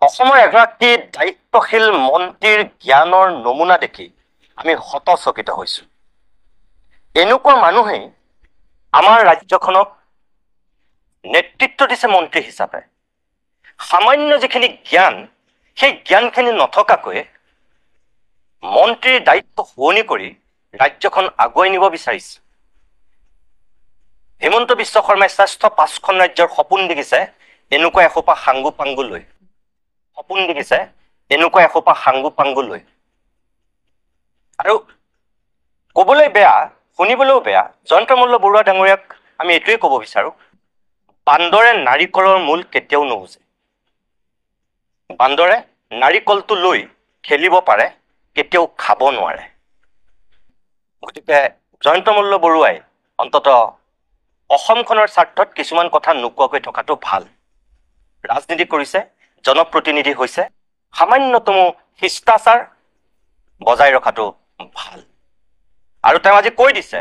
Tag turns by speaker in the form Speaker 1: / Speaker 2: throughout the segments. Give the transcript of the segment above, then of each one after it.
Speaker 1: অসমৰ এগৰাকী দায়িত্বশীল মন্ত্ৰীৰ জ্ঞানৰ নমুনা দেখি আমি হতচকিত হৈছো। এনেকুৱা মানুহেই আমাৰ ৰাজ্যখনক নেতৃত্ব দিছে মন্ত্ৰী হিচাপে। সামান্য যিখিনি জ্ঞান, সেই জ্ঞানখিনি নথকাকৈ মন্ত্ৰীৰ দায়িত্ব শুৱনি কৰি ৰাজ্যখন আগুৱাই নিব বিচাৰিছে। হিমন্ত বিশ্ব শৰ্মাই শ্ৰেষ্ঠ 5খন ৰাজ্যৰ সপোন দেখিছে এনেকুৱা এসোপা সাংগু পাংগু লৈ। সপোন দেখিছে এনেকুৱা এসোপা সাংগু পাংগু লৈ। আৰু ক'বলৈ বেয়া, শুনিবলৈও বেয়া, জয়ন্ত মল্ল বৰুৱা ডাঙৰীয়াক আমি এইটোৱে ক'ব বিচাৰো, বান্দৰে নাৰিকলৰ মূল কেতিয়াও নুবুজে। বান্দৰে নাৰিকলটো লৈ খেলিব পাৰে, কেতিয়াও খাব নোৱাৰে। গতিকে জয়ন্ত মল্ল বৰুৱাই অন্ততঃ অসমখনৰ স্বাৰ্থত কিছুমান কথা নোকোৱাকৈ থকাটো ভাল। ৰাজনীতি কৰিছে, জনপ্ৰতিনিধি হৈছে, সামান্যতম শিষ্টাচাৰ বজাই ৰখাটো ভাল। আৰু তেওঁ আজি কৈ দিছে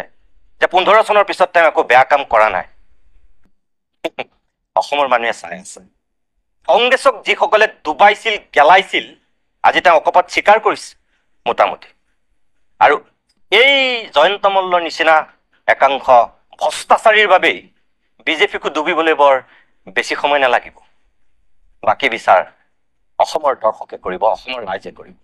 Speaker 1: যে 15 চনৰ পিছত তেওঁ একো বেয়া কাম কৰা নাই। অসমৰ মানুহে চাই আছে। কংগ্ৰেছক যিসকলে ডুবাইছিল, গেলাইছিল, আজি তেওঁ অকপত স্বীকাৰ কৰিছে মোটামুটি। আৰু এই জয়ন্ত মল্লৰ নিচিনা একাংশ ভ্ৰষ্টাচাৰীৰ বাবেই বিজেপিকো ডুবিবলৈ বৰ বেছি সময় নালাগিব। বাকী বিচাৰ অসমৰ দৰ্শকে কৰিব, অসমৰ ৰাইজে কৰিব।